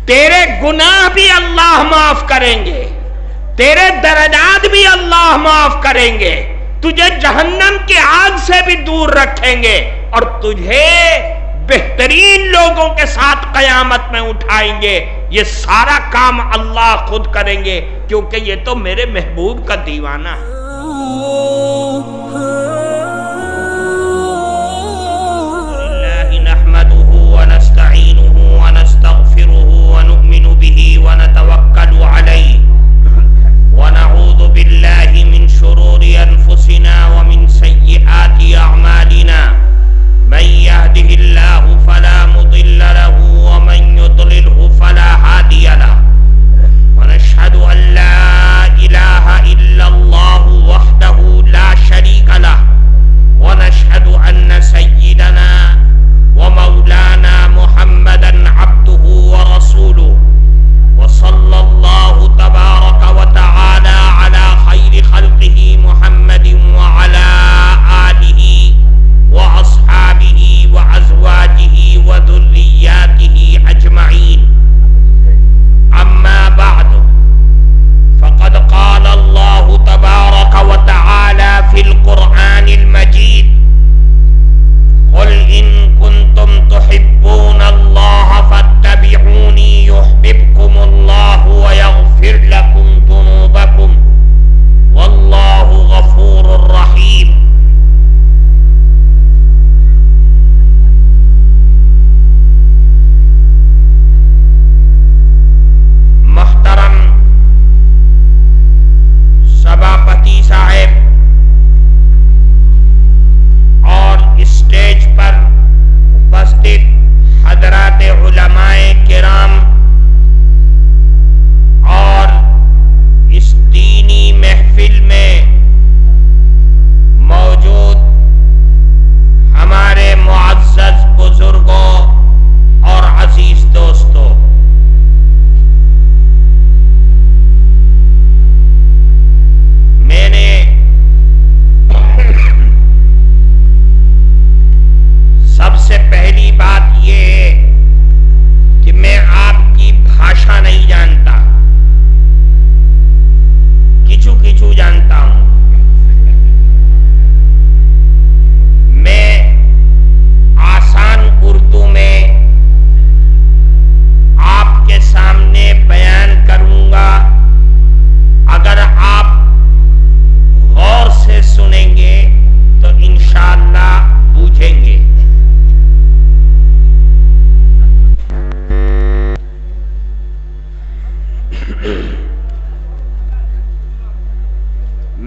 تیرے گناہ بھی اللہ معاف کریں گے، تیرے درجات بھی اللہ معاف کریں گے، تجھے جہنم کی آگ سے بھی دور رکھیں گے، اور تجھے بہترین لوگوں کے ساتھ قیامت میں اٹھائیں گے۔ یہ سارا کام اللہ خود کریں گے، کیونکہ یہ تو میرے محبوب کا دیوانہ ہے۔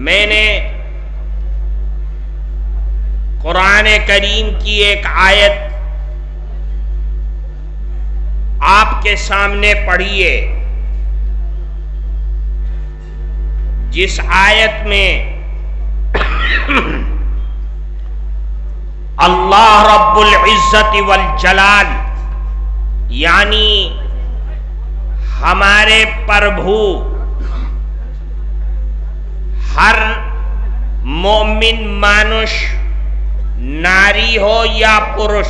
میں نے قرآن کریم کی ایک آیت آپ کے سامنے پڑھی ہے، جس آیت میں اللہ رب العزت والجلال یعنی ہمارے پربھو ہر مومن مانش ناری ہو یا پرش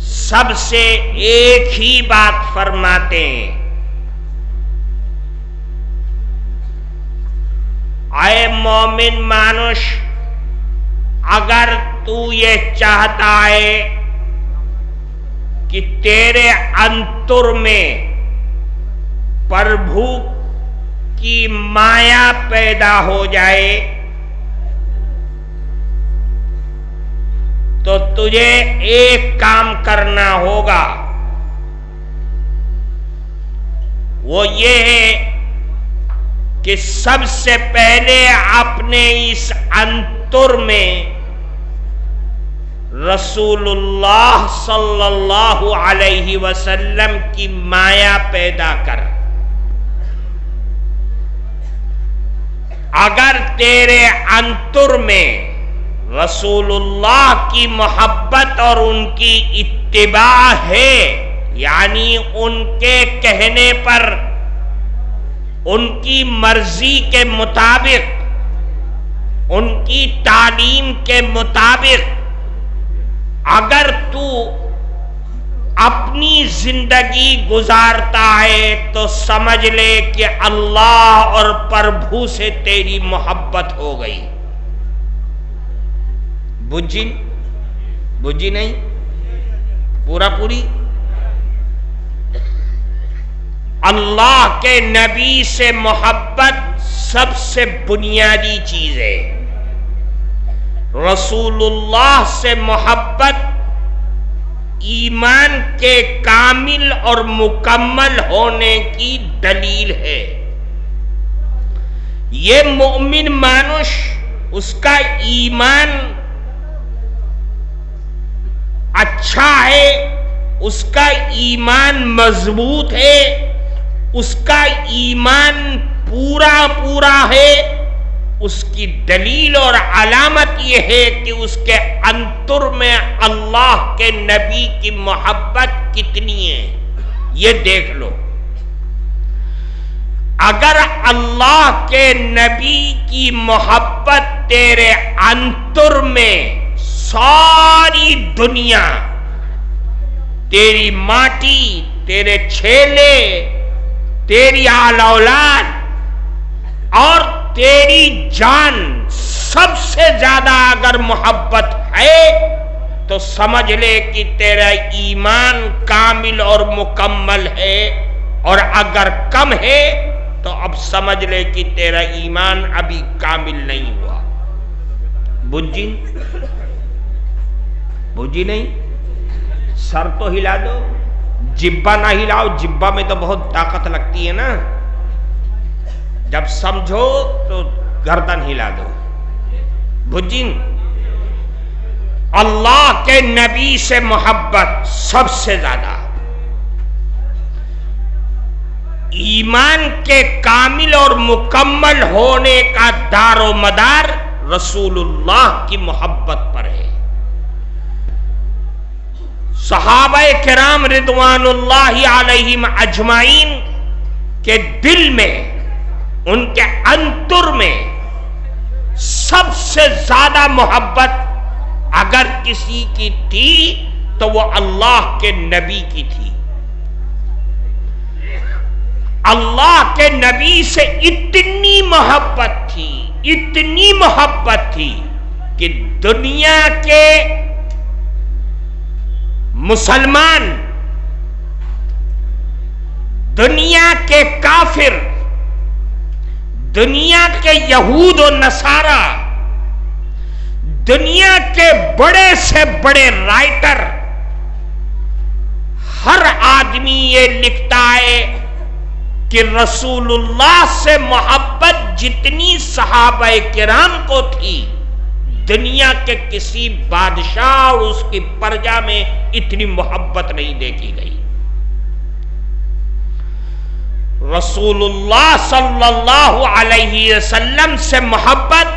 سب سے ایک ہی بات فرماتے ہیں، اے مومن مانش، اگر تو یہ چاہتا ہے کہ تیرے انتر میں پربھو کی مایا پیدا ہو جائے تو تجھے ایک کام کرنا ہوگا، وہ یہ ہے کہ سب سے پہلے اپنے اس انتر میں رسول اللہ صلی اللہ علیہ وسلم کی مایا پیدا کر۔ اگر تیرے انتر میں رسول اللہ کی محبت اور ان کی اتباع ہے، یعنی ان کے کہنے پر ان کی مرضی کے مطابق، ان کی تعلیم کے مطابق اگر تو اپنی زندگی گزارتا ہے تو سمجھ لے کہ اللہ اور پربھو سے تیری محبت ہو گئی. بجھی نہیں پورا پوری. اللہ کے نبی سے محبت سب سے بنیادی چیز ہے. رسول اللہ سے محبت ایمان کے کامل اور مکمل ہونے کی دلیل ہے. یہ مومن مانوش، اس کا ایمان اچھا ہے، اس کا ایمان مضبوط ہے، اس کا ایمان پورا ہے. اس کی دلیل اور علامت یہ ہے کہ اس کے انتر میں اللہ کے نبی کی محبت کتنی ہے. یہ دیکھ لو، اگر اللہ کے نبی کی محبت تیرے انتر میں ساری دنیا، تیری ماٹی، تیرے چھیلے، تیری آل اولاد اور تیری جان سب سے زیادہ اگر محبت ہے تو سمجھ لے کہ تیرا ایمان کامل اور مکمل ہے، اور اگر کم ہے تو اب سمجھ لے کہ تیرا ایمان ابھی کامل نہیں ہوا. بجھی نہیں؟ سر تو ہلا دو، جبہ نہ ہلاؤ. جبہ میں تو بہت طاقت لگتی ہے نا، جب سمجھو تو گردن ہلا دو. بجن اللہ کے نبی سے محبت سب سے زیادہ، ایمان کے کامل اور مکمل ہونے کا دار و مدار رسول اللہ کی محبت پر ہے. صحابہ کرام رضوان اللہ علیہم اجمعین کے دل میں، ان کے انتر میں سب سے زیادہ محبت اگر کسی کی تھی تو وہ اللہ کے نبی کی تھی. اللہ کے نبی سے اتنی محبت تھی کہ دنیا کے مسلمان، دنیا کے کافر، دنیا کے یہود و نصارہ، دنیا کے بڑے سے بڑے رائٹر، ہر آدمی یہ لکھتا ہے کہ رسول اللہ سے محبت جتنی صحابہ کرام کو تھی، دنیا کے کسی بادشاہ اور اس کی پرجا میں اتنی محبت نہیں دیکھی گئی. رسول اللہ صلی اللہ علیہ وسلم سے محبت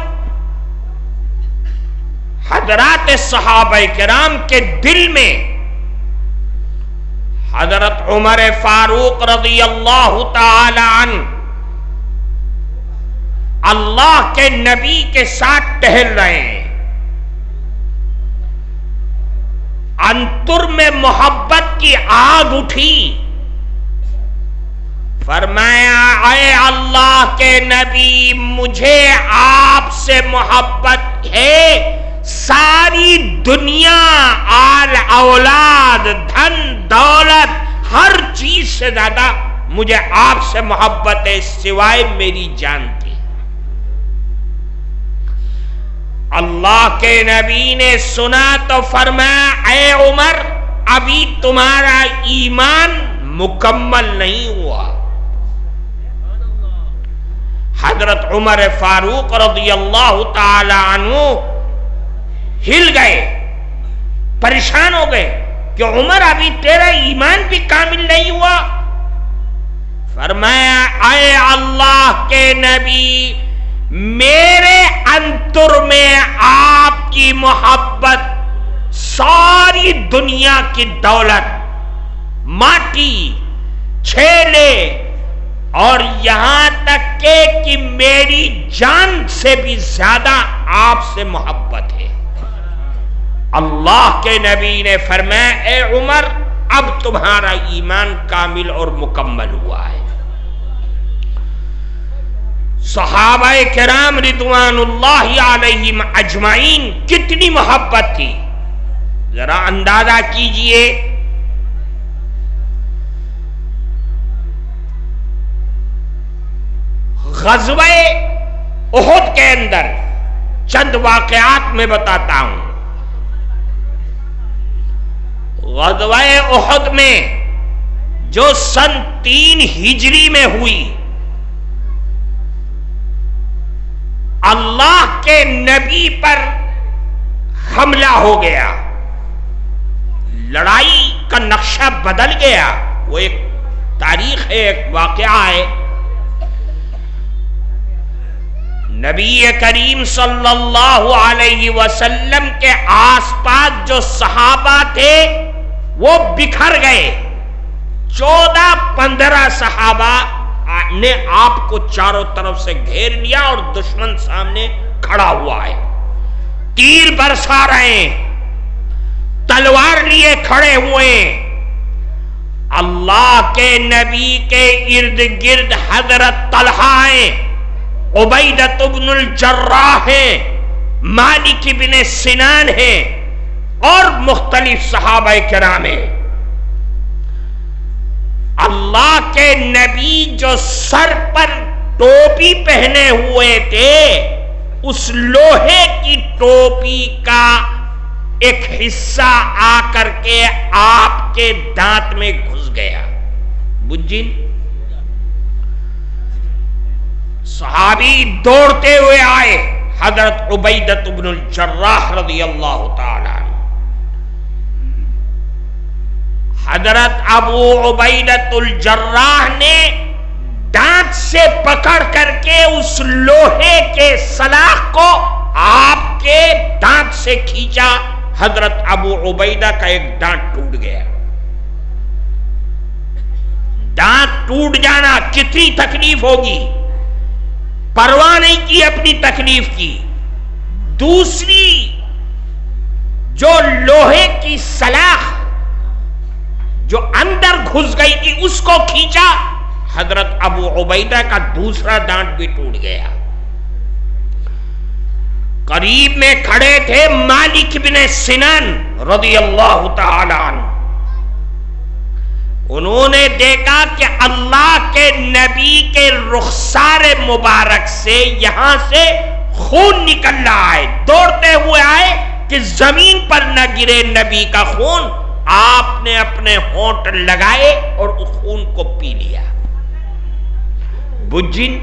حضرات صحابہ کرام کے دل میں، حضرت عمر فاروق رضی اللہ تعالی عنہ اللہ کے نبی کے ساتھ ٹہل رہے ہیں، انتر میں محبت کی آگ اٹھی. فرمایا اے اللہ کے نبی، مجھے آپ سے محبت ہے، ساری دنیا، آل اولاد، دھن دولت، ہر چیز سے زیادہ مجھے آپ سے محبت ہے سوائے میری جان کے. اللہ کے نبی نے سنا تو فرمایا اے عمر، ابھی تمہارا ایمان مکمل نہیں ہوا. حضرت عمر فاروق رضی اللہ تعالی عنہ ہل گئے، پریشان ہو گئے کہ عمر ابھی تیرا ایمان بھی کامل نہیں ہوا. فرمایا اے اللہ کے نبی، میرے انتر میں آپ کی محبت ساری دنیا کی دولت، ماٹی، چھیلے اور یہاں تک کہ میری جان سے بھی زیادہ آپ سے محبت ہے. اللہ کے نبی نے فرمایا اے عمر، اب تمہارا ایمان کامل اور مکمل ہوا ہے۔ صحابہ کرام رضوان اللہ علیہم اجمعین کتنی محبت تھی، ذرا اندازہ کیجئے۔ غزوہ احد کے اندر چند واقعات میں بتاتا ہوں۔ غزوہ احد میں جو سن 3 ہجری میں ہوئی، اللہ کے نبی پر حملہ ہو گیا، لڑائی کا نقشہ بدل گیا۔ وہ ایک تاریخ ہے، ایک واقعہ ہے۔ نبی کریم صلی اللہ علیہ وسلم کے آس پاس جو صحابہ تھے وہ بکھر گئے۔ 14-15 صحابہ نے آپ کو چاروں طرف سے گھیر لیا اور دشمن سامنے کھڑا ہوا ہے، تیر برسا رہے ہیں، تلوار لیے کھڑے ہوئے۔ اللہ کے نبی کے ارد گرد حضرت طلحہ ہیں، عبیدہ بن الجراح ہیں، مالک بن سنان ہیں اور مختلف صحابہ کرام ہیں۔ اللہ کے نبی جو سر پر ٹوپی پہنے ہوئے تھے، اس لوہے کی ٹوپی کا ایک حصہ آ کر کے آپ کے دانت میں گھس گیا۔ بجن صحابی دوڑتے ہوئے آئے، حضرت عبیدہ بن الجراح رضی اللہ تعالی عنہ، حضرت ابو عبیدہ الجراح نے دانت سے پکڑ کر کے اس لوہے کے سلاخ کو آپ کے دانت سے کھینچا۔ حضرت ابو عبیدہ کا ایک دانت ٹوٹ گیا۔ دانت ٹوٹ جانا کتنی تکلیف ہوگی، پرواہ نہیں کی اپنی تکلیف کی۔ دوسری جو لوہے کی سلاخ جو اندر گھس گئی تھی اس کو کھینچا، حضرت ابو عبیدہ کا دوسرا دانت بھی ٹوٹ گیا۔ قریب میں کھڑے تھے مالک بن سنان رضی اللہ تعالی عنہ، انہوں نے دیکھا کہ اللہ کے نبی کے رخسار مبارک سے یہاں سے خون نکل رہا ہے۔ دوڑتے ہوئے آئے کہ زمین پر نہ گرے نبی کا خون، آپ نے اپنے ہونٹ لگائے اور اس خون کو پی لیا۔ بجن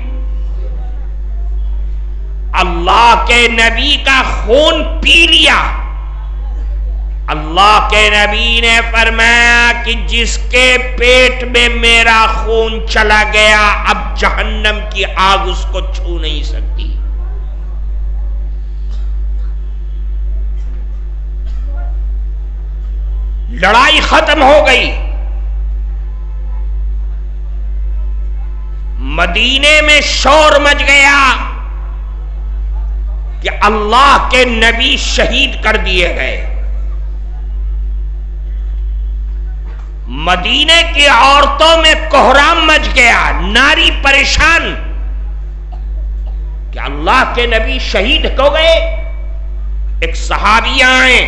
اللہ کے نبی کا خون پی لیا۔ اللہ کے نبی نے فرمایا کہ جس کے پیٹ میں میرا خون چلا گیا، اب جہنم کی آگ اس کو چھو نہیں سکتی۔ لڑائی ختم ہو گئی۔ مدینے میں شور مچ گیا کہ اللہ کے نبی شہید کر دیے گئے۔ مدینے کی عورتوں میں کوہرام مچ گیا، ناری پریشان کہ اللہ کے نبی شہید ہو گئے۔ ایک صحابی آئے،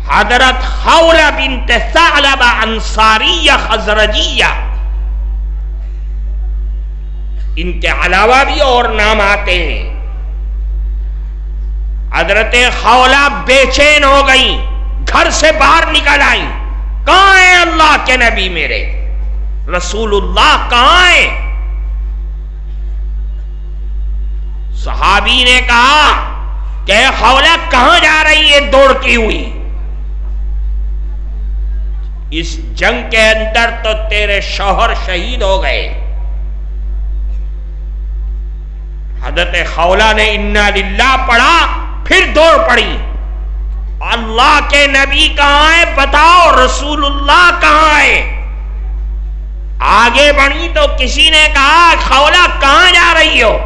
حضرت خولہ بنت ثعلبہ انصاریہ خزرجیہ، ان کے علاوہ بھی اور نام آتے ہیں۔ حضرت خولہ بے چین ہو گئی، گھر سے باہر نکل آئیں، کہاں ہیں اللہ کے نبی میرے؟ رسول اللہ کہاں ہیں؟ صحابی نے کہا کہ خولہ کہاں جا رہی ہے دوڑتی ہوئی؟ اس جنگ کے اندر تو تیرے شوہر شہید ہو گئے۔ حضرت خولہ نے انا للہ پڑھا، پھر دوڑ پڑی، اللہ کے نبی کہاں ہے بتاؤ، رسول اللہ کہاں ہے؟ آگے بڑھی تو کسی نے کہا خولہ کہاں جا رہی ہو؟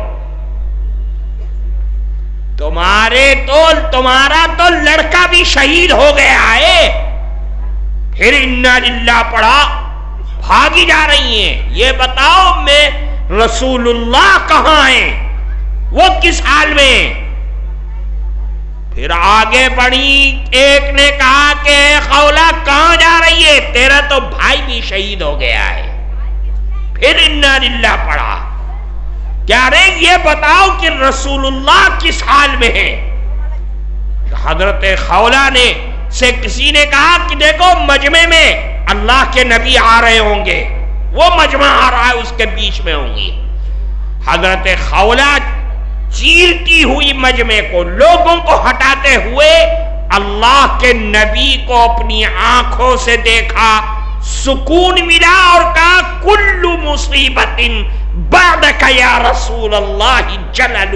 تمہارا تو لڑکا بھی شہید ہو گیا ہے، پھر انا للہ پڑھا، بھاگی جا رہی ہیں، یہ بتاؤ میں رسول اللہ کہاں ہیں، وہ کس حال میں ہیں؟ پھر آگے بڑھی، ایک نے کہا کہ خولہ کہاں جا رہی ہے، تیرا تو بھائی بھی شہید ہو گیا ہے۔ پھر انا للہ پڑھا، کیا رے یہ بتاؤ کہ رسول اللہ کس حال میں ہیں؟ حضرت خولہ نے سے کسی نے کہا کہ دیکھو مجمع میں اللہ کے نبی آ رہے ہوں گے، وہ مجمع آ رہا ہے اس کے بیچ میں ہوں گی۔ حضرت خولہ چیرتی ہوئی مجمع کو، لوگوں کو ہٹاتے ہوئے اللہ کے نبی کو اپنی آنکھوں سے دیکھا، سکون ملا اور کہا کل مصیبت بعدک یا رسول اللہ جلل،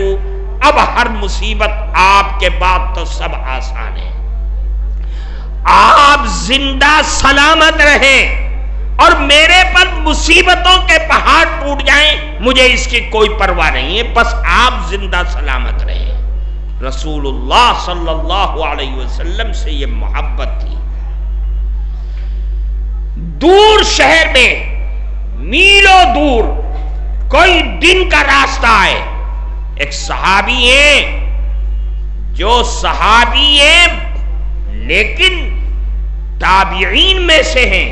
اب ہر مصیبت آپ کے بعد تو سب آسان ہے، آپ زندہ سلامت رہیں اور میرے پر مصیبتوں کے پہاڑ ٹوٹ جائیں، مجھے اس کی کوئی پرواہ نہیں ہے، بس آپ زندہ سلامت رہیں۔ رسول اللہ صلی اللہ علیہ وسلم سے یہ محبت تھی۔ دور شہر میں میلوں دور کوئی دن کا راستہ ہے، ایک صحابی ہیں، جو صحابی ہیں لیکن تابعین میں سے ہیں،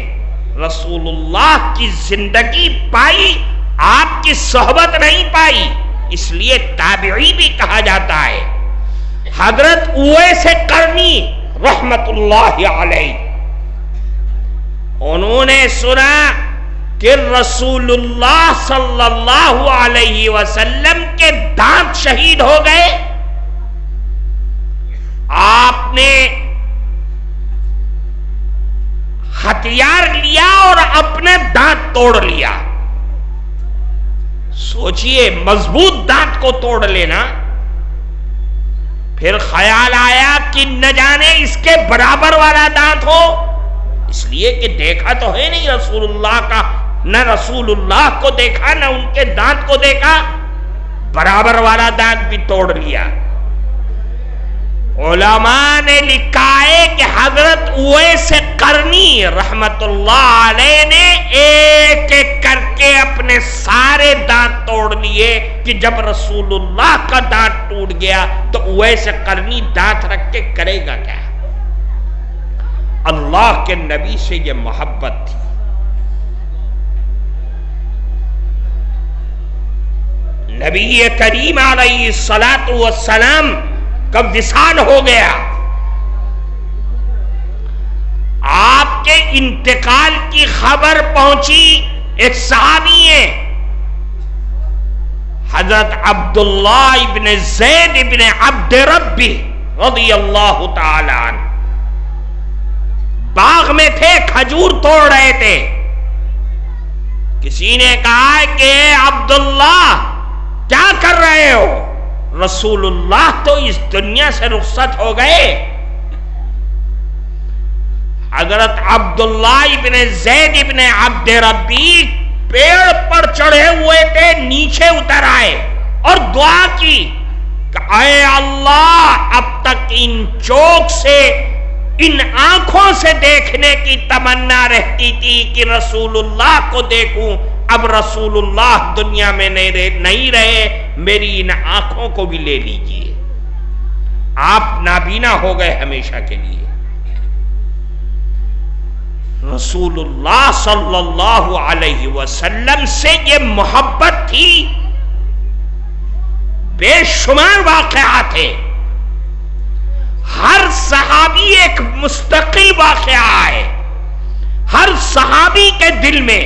رسول اللہ کی زندگی پائی، آپ کی صحبت نہیں پائی، اس لیے تابعی بھی کہا جاتا ہے۔ حضرت اویس قرنی رحمت اللہ علیہ، انہوں نے سنا کہ رسول اللہ صلی اللہ علیہ وسلم کے دانت شہید ہو گئے، آپ نے ہتھیار لیا اور اپنے دانت توڑ لیا۔ سوچئے مضبوط دانت کو توڑ لینا، پھر خیال آیا کہ نہ جانے اس کے برابر والا دانت ہو، اس لیے کہ دیکھا تو ہے نہیں رسول اللہ کا، نہ رسول اللہ کو دیکھا نہ ان کے دانت کو دیکھا، برابر والا دانت بھی توڑ لیا۔ علماء نے لکھا ہے کہ حضرت اویس قرنی رحمت اللہ علیہ نے ایک ایک کر کے اپنے سارے دانت توڑ لیے کہ جب رسول اللہ کا دانت ٹوٹ گیا تو اویس قرنی دانت رکھ کے کرے گا کیا؟ اللہ کے نبی سے یہ محبت تھی۔ نبی کریم علیہ الصلوۃ والسلام کا وصال ہو گیا، آپ کے انتقال کی خبر پہنچی، ایک صحابی ہے حضرت عبداللہ ابن زید ابن عبد ربی رضی اللہ تعالی عنہ، باغ میں تھے، کھجور توڑ رہے تھے، کسی نے کہا کہ عبداللہ کیا کر رہے ہو؟ رسول اللہ تو اس دنیا سے رخصت ہو گئے۔ حضرت عبداللہ ابن زید ابن عبد ربی پیڑ پر چڑھے ہوئے تھے، نیچے اتر آئے اور دعا کی کہ اے اللہ، اب تک ان چوک سے، ان آنکھوں سے دیکھنے کی تمنا رہتی تھی کہ رسول اللہ کو دیکھوں، اب رسول اللہ دنیا میں نہیں رہے، میری ان آنکھوں کو بھی لے لیجئے، آپ نابینا ہو گئے ہمیشہ کے لیے۔ رسول اللہ صلی اللہ علیہ وسلم سے یہ محبت تھی، بے شمار واقعات ہیں، ہر صحابی ایک مستقل واقعہ ہے، ہر صحابی کے دل میں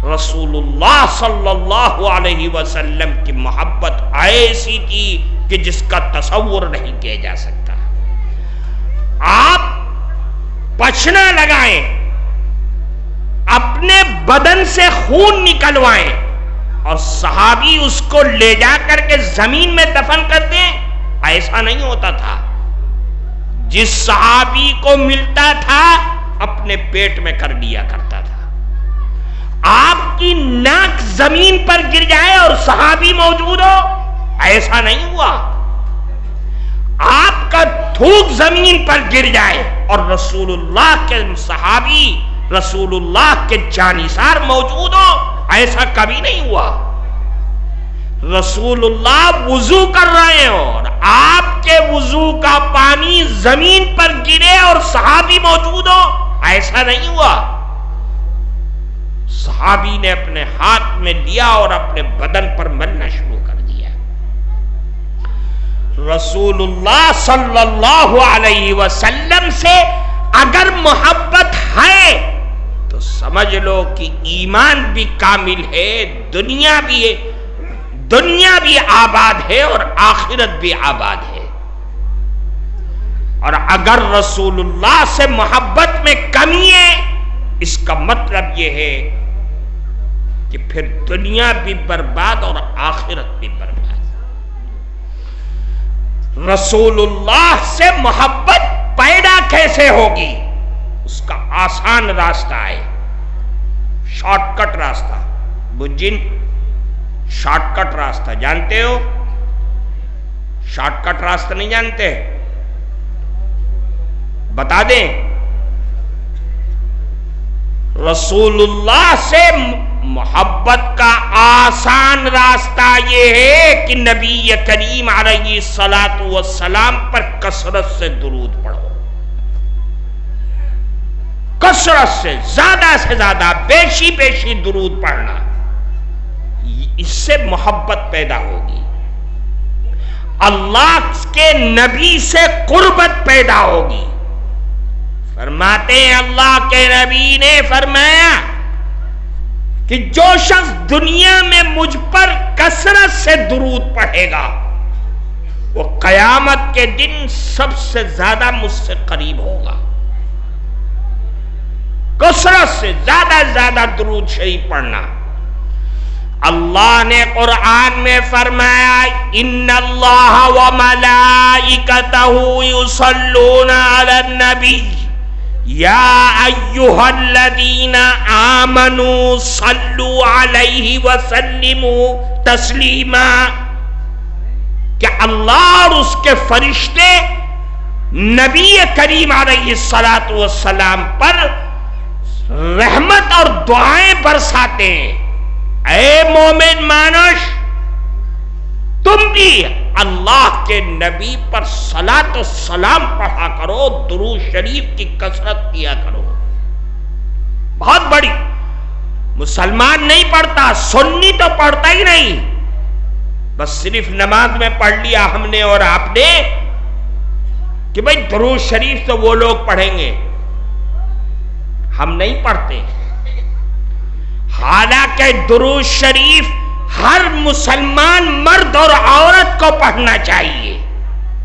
رسول اللہ صلی اللہ علیہ وسلم کی محبت ایسی تھی کہ جس کا تصور نہیں کیا جا سکتا۔ آپ پچھنا لگائیں، اپنے بدن سے خون نکلوائیں اور صحابی اس کو لے جا کر کے زمین میں دفن کر دیں، ایسا نہیں ہوتا تھا۔ جس صحابی کو ملتا تھا اپنے پیٹ میں کر لیا کرتا تھا۔ آپ کی ناک زمین پر گر جائے اور صحابی موجود ہو، ایسا نہیں ہوا۔ آپ کا تھوک زمین پر گر جائے اور رسول اللہ کے صحابی رسول اللہ کے جانثار موجود ہو، ایسا کبھی نہیں ہوا۔ رسول اللہ وضو کر رہے ہو اور آپ کے وضو کا پانی زمین پر گرے اور صحابی موجود ہو، ایسا نہیں ہوا۔ صحابی نے اپنے ہاتھ میں لیا اور اپنے بدن پر ملنا شروع کر دیا۔ رسول اللہ صلی اللہ علیہ وسلم سے اگر محبت ہے تو سمجھ لو کہ ایمان بھی کامل ہے، دنیا بھی آباد ہے اور آخرت بھی آباد ہے۔ اور اگر رسول اللہ سے محبت میں کمی ہے، اس کا مطلب یہ ہے کہ پھر دنیا بھی برباد اور آخرت بھی برباد۔ رسول اللہ سے محبت پیدا کیسے ہوگی؟ اس کا آسان راستہ ہے، شارٹ کٹ راستہ۔ بجن شارٹ کٹ راستہ جانتے ہو؟ شارٹ کٹ راستہ نہیں جانتے؟ بتا دیں۔ رسول اللہ سے محبت کا آسان راستہ یہ ہے کہ نبی کریم علیہ الصلوۃ والسلام پر کثرت سے درود پڑھو، کثرت سے زیادہ بیشی درود پڑھنا، اس سے محبت پیدا ہوگی، اللہ کے نبی سے قربت پیدا ہوگی۔ فرماتے ہیں اللہ کے نبی نے فرمایا کہ جو شخص دنیا میں مجھ پر کثرت سے درود پڑھے گا وہ قیامت کے دن سب سے زیادہ مجھ سے قریب ہوگا۔ کثرت سے زیادہ درود شریف پڑھنا۔ اللہ نے قرآن میں فرمایا ان اللہ وملائکتہ یصلون علی النبی یا ایہا الذین آمنوا صلوا علیہ وسلموا تسلیما، کہ اللہ اور اس کے فرشتے نبی کریم علیہ الصلوۃ والسلام پر رحمت اور دعائیں برساتے ہیں۔ اے مومن مانش، تم بھی اللہ کے نبی پر صلاۃ و سلام پڑھا کرو، درود شریف کی کثرت کیا کرو۔ بہت بڑی، مسلمان نہیں پڑھتا، سنی تو پڑھتا ہی نہیں، بس صرف نماز میں پڑھ لیا ہم نے اور آپ نے کہ بھئی درود شریف تو وہ لوگ پڑھیں گے، ہم نہیں پڑھتے۔ حالانکہ درود شریف ہر مسلمان مرد اور عورت کو پڑھنا چاہیے،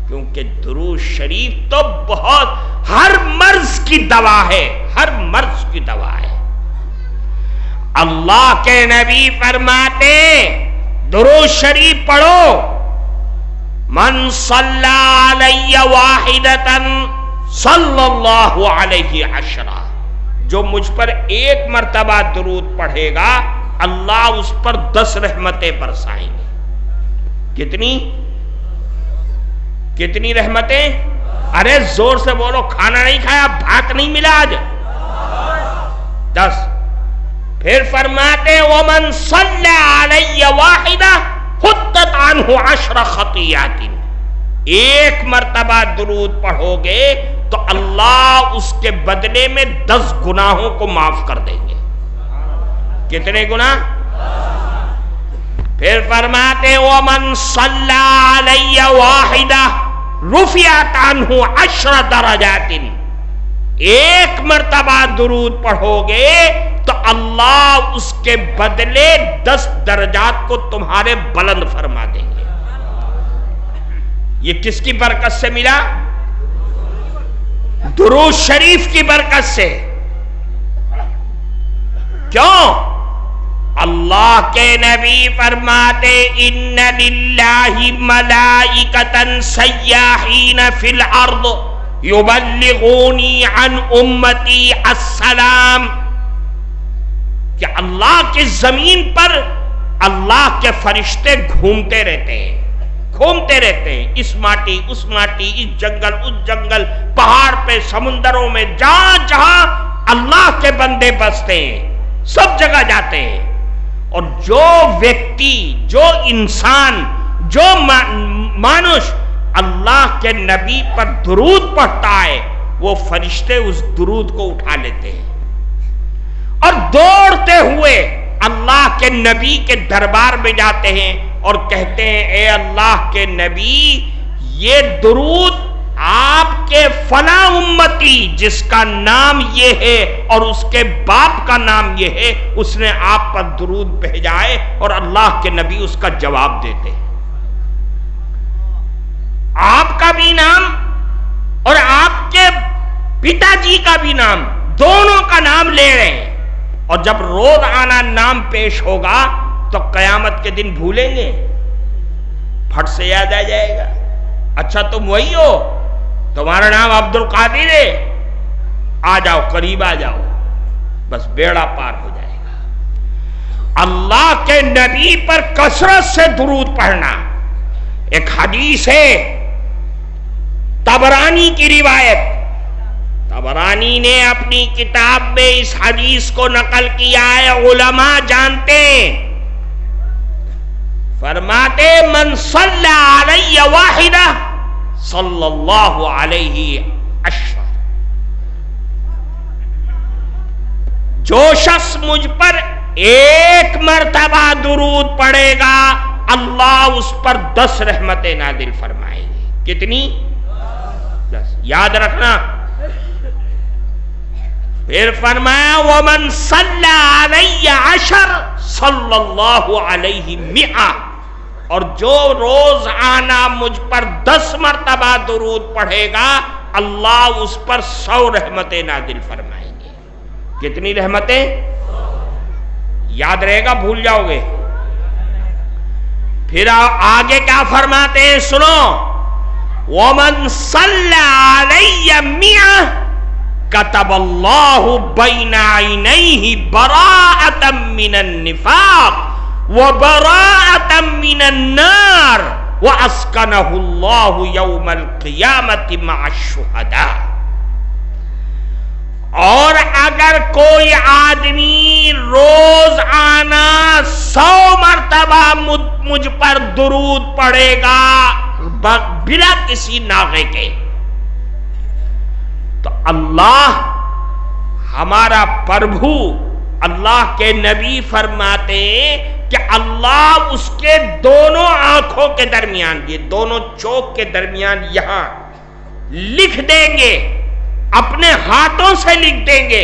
کیونکہ درود شریف تو بہت ہر مرض کی دوا ہے، ہر مرض کی دوا ہے۔ اللہ کے نبی فرماتے درود شریف پڑھو، من صلی علی واحدۃ صلی اللہ علیہ عشرہ، جو مجھ پر ایک مرتبہ درود پڑھے گا اللہ اس پر 10 رحمتیں برسائیں گے۔ کتنی رحمتیں؟ ارے زور سے بولو، کھانا نہیں کھایا، بھات نہیں ملا آج؟ 10۔ پھر فرماتے ومن صلی علی واحدہ حطت عنہ 10 خطیات، ایک مرتبہ درود پڑھو گے تو اللہ اس کے بدلے میں 10 گناہوں کو معاف کر دیں گے۔ کتنے گناہ؟ پھر فرماتے ومن صلی علی واحدہ رفعت عنہ 10 درجات، ایک مرتبہ درود پڑھو گے تو اللہ اس کے بدلے 10 درجات کو تمہارے بلند فرما دیں گے۔ یہ کس کی برکت سے ملا؟ درود شریف کی برکت سے۔ کیوں؟ اللہ کے نبی فرماتے ان للہ ملائکۃ سیاحین فی الارض یبلغونی عن امتی السلام، کہ اللہ کی زمین پر اللہ کے فرشتے گھومتے رہتے ہیں، گھومتے رہتے ہیں، اس ماٹی اس ماٹی، اس جنگل اس جنگل، پہاڑ پہ، سمندروں میں، جہاں جہاں اللہ کے بندے بستے ہیں سب جگہ جاتے ہیں۔ اور جو ویکتی، جو انسان، جو مانش اللہ کے نبی پر درود پڑھتا ہے، وہ فرشتے اس درود کو اٹھا لیتے ہیں اور دوڑتے ہوئے اللہ کے نبی کے دربار میں جاتے ہیں اور کہتے ہیں اے اللہ کے نبی، یہ درود آپ کے فلاں امتی جس کا نام یہ ہے اور اس کے باپ کا نام یہ ہے، اس نے آپ پر درود بھیجا ہے، اور اللہ کے نبی اس کا جواب دیتے ہیں۔ آپ کا بھی نام اور آپ کے پتا جی کا بھی نام، دونوں کا نام لے رہے ہیں، اور جب روز آنا نام پیش ہوگا تو قیامت کے دن بھولیں گے، پھٹ سے یاد آ جائے گا، اچھا تم وہی ہو، تمہارا نام عبد القادر ہے، آ جاؤ، قریب آ جاؤ، بس بیڑا پار ہو جائے گا۔ اللہ کے نبی پر کثرت سے درود پڑھنا۔ ایک حدیث ہے طبرانی کی روایت، طبرانی نے اپنی کتاب میں اس حدیث کو نقل کیا ہے، علماء جانتے ہیں، فرماتے من صلی علی واحدہ صلی اللہ علیہ عشرہ، جو شخص مجھ پر ایک مرتبہ درود پڑھے گا اللہ اس پر 10 رحمتیں نازل فرمائے گی۔ کتنی؟ 10۔ یاد رکھنا۔ پھر فرمایا وَمَن صَلَّى عَلَيَّ عَشَرٍ صَلَّى اللَّهُ عَلَيْهِ مِئَةً، اور جو روز آنا مجھ پر 10 مرتبہ درود پڑھے گا اللہ اس پر 100 رحمتیں نازل فرمائیں گے۔ کتنی رحمتیں؟ یاد رہے گا، بھول جاؤ گے۔ پھر آگے کیا فرماتے ہیں سنو، وَمَن صَلَّى عَلَيَّ مِئَةً كَتَبَ اللَّهُ بَيْنَ عَيْنَيْهِ بَرَاءَةً مِّنَ النِّفَاقِ وَبَرَاءَةً مِّنَ النَّارِ وَأَسْكَنَهُ اللَّهُ يَوْمَ الْقِيَامَةِ مَعَ الشُّهَدَاءِ۔ اور اگر کوئی آدمی روز آنا 100 مرتبہ مجھ پر درود پڑھے گا بلا کسی ناغے کے، تو اللہ ہمارا پربھو، اللہ کے نبی فرماتے ہیں کہ اللہ اس کے دونوں آنکھوں کے درمیان، یہ دونوں چوک کے درمیان یہاں لکھ دیں گے، اپنے ہاتھوں سے لکھ دیں گے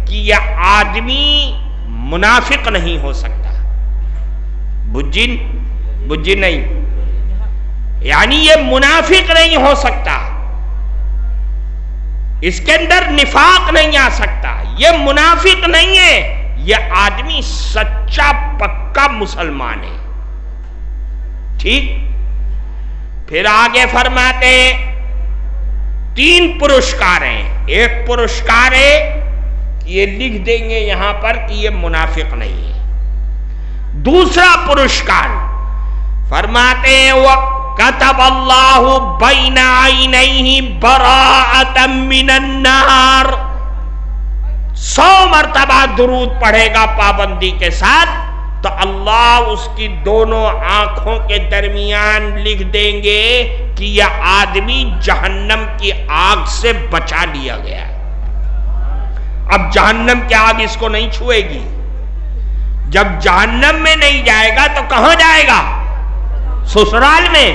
کہ یہ آدمی منافق نہیں ہو سکتا، بجن نہیں، یعنی یہ منافق نہیں ہو سکتا، اس کے اندر نفاق نہیں آ سکتا، یہ منافق نہیں ہے، یہ آدمی سچا پکا مسلمان ہے۔ ٹھیک؟ پھر آگے فرماتے 3 پرسکار ہیں۔ ایک پرسکار ہے کہ یہ لکھ دیں گے یہاں پر کہ یہ منافق نہیں ہے۔ دوسرا پرسکار فرماتے ہیں وَكَتَبَ اللَّهُ بَيْنَ عَيْنَيْهِ بَرَاءَةً مِّنَ النَّارِ، 100 مرتبہ درود پڑھے گا پابندی کے ساتھ تو اللہ اس کی دونوں آنکھوں کے درمیان لکھ دیں گے کہ یہ آدمی جہنم کی آگ سے بچا لیا گیا۔ اب جہنم کی آگ اس کو نہیں چھوئے گی، جب جہنم میں نہیں جائے گا تو کہاں جائے گا؟ سسرال میں۔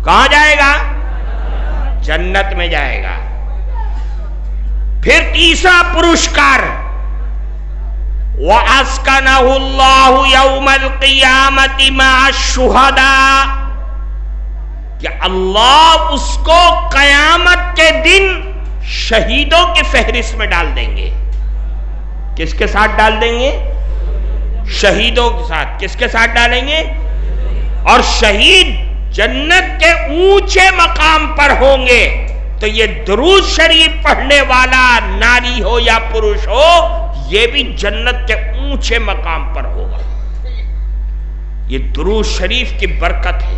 کہاں جائے گا؟ جنت میں جائے گا۔ پھر تیسرا پرسکار وَأَسْكَنَهُ اللَّهُ يَوْمَ الْقِيَامَةِ مَعَ الشُّهَدَاءِ، کہ اللہ اس کو قیامت کے دن شہیدوں کی فہرست میں ڈال دیں گے۔ کس کے ساتھ ڈال دیں گے؟ شہیدوں کے ساتھ۔ کس کے ساتھ ڈالیں گے؟ اور شہید جنت کے اونچے مقام پر ہوں گے، تو یہ درود شریف پڑھنے والا ناری ہو یا پروش ہو، یہ بھی جنت کے اونچے مقام پر ہوگا۔ یہ درود شریف کی برکت ہے۔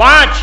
5।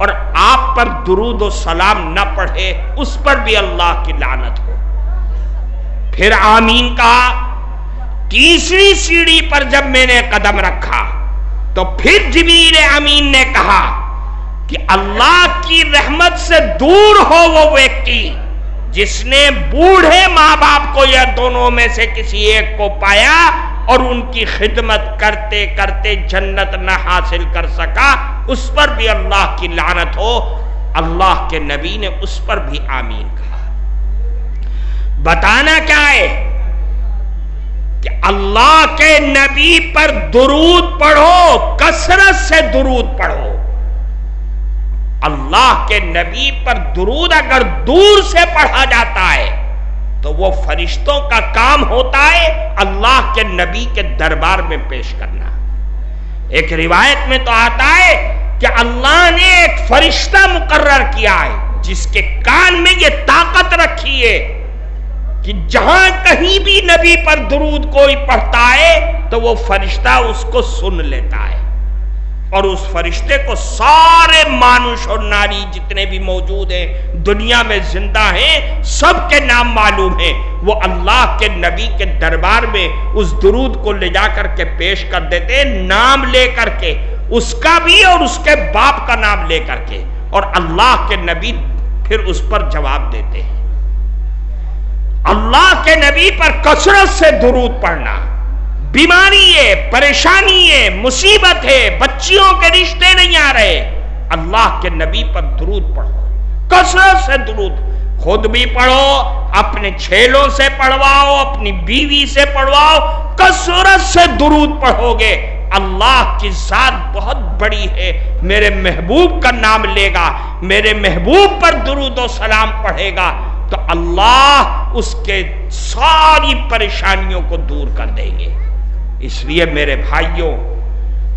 اور آپ پر درود و سلام نہ پڑھے اس پر بھی اللہ کی لعنت ہو۔ پھر آمین کہا۔ تیسری سیڑھی پر جب میں نے قدم رکھا تو پھر جبریل امین نے کہا کہ اللہ کی رحمت سے دور ہو وہ ویکتی جس نے بوڑھے ماں باپ کو یا دونوں میں سے کسی ایک کو پایا اور ان کی خدمت کرتے کرتے جنت نہ حاصل کر سکا، اس پر بھی اللہ کی لعنت ہو۔ اللہ کے نبی نے اس پر بھی آمین کہا۔ بتانا کیا ہے کہ اللہ کے نبی پر درود پڑھو، کثرت سے درود پڑھو۔ اللہ کے نبی پر درود اگر دور سے پڑھا جاتا ہے تو وہ فرشتوں کا کام ہوتا ہے اللہ کے نبی کے دربار میں پیش کرنا۔ ایک روایت میں تو آتا ہے کہ اللہ نے ایک فرشتہ مقرر کیا ہے جس کے کان میں یہ طاقت رکھی ہے کہ جہاں کہیں بھی نبی پر درود کوئی پڑھتا ہے تو وہ فرشتہ اس کو سن لیتا ہے، اور اس فرشتے کو سارے مانوش اور ناری جتنے بھی موجود ہیں دنیا میں زندہ ہیں سب کے نام معلوم ہیں۔ وہ اللہ کے نبی کے دربار میں اس درود کو لے جا کر کے پیش کر دیتے ہیں، نام لے کر کے، اس کا بھی اور اس کے باپ کا نام لے کر کے، اور اللہ کے نبی پھر اس پر جواب دیتے ہیں۔ اللہ کے نبی پر کثرت سے درود پڑھنا، بیماری ہے، پریشانی ہے، مصیبت ہے، بچیوں کے رشتے نہیں آ رہے، اللہ کے نبی پر درود پڑھو، کثرت سے درود، خود بھی پڑھو، اپنے چھیلوں سے پڑھواؤ، اپنی بیوی سے پڑھواؤ، کثرت سے درود پڑھو گے۔ اللہ کی ذات بہت بڑی ہے، میرے محبوب کا نام لے گا، میرے محبوب پر درود و سلام پڑھے گا تو اللہ اس کے ساری پریشانیوں کو دور کر دیں گے۔ اس لیے میرے بھائیوں،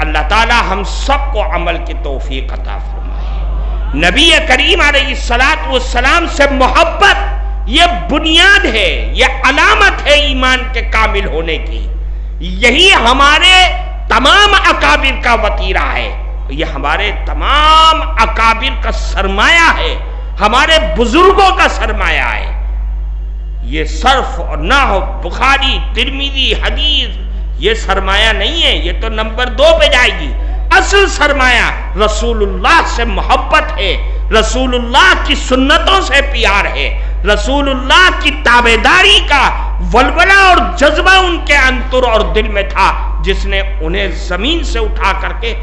اللہ تعالی ہم سب کو عمل کی توفیق عطا فرمائے۔ نبی کریم علیہ السلام سے محبت یہ بنیاد ہے، یہ علامت ہے ایمان کے کامل ہونے کی۔ یہی ہمارے تمام اکابر کا وطیرہ ہے، یہ ہمارے تمام اکابر کا سرمایہ ہے، ہمارے بزرگوں کا سرمایہ ہے۔ یہ صرف اور نحو، بخاری، ترمذی، حدیث یہ سرمایہ نہیں ہے، یہ تو نمبر 2 پہ جائے گی۔ اصل سرمایہ رسول اللہ سے محبت ہے، رسول اللہ کی سنتوں سے پیار ہے، رسول اللہ کی تابعداری کا ولولہ اور جذبہ ان کے انتر اور دل میں تھا، جس نے انہیں زمین سے اٹھا کر کے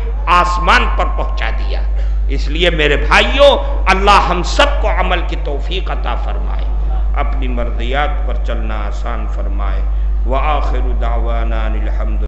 آسمان پر پہنچا دیا۔ اس لیے میرے بھائیوں، اللہ ہم سب کو عمل کی توفیق عطا فرمائے، اپنی مرضیات پر چلنا آسان فرمائے۔ وآخر دعوانا الحمد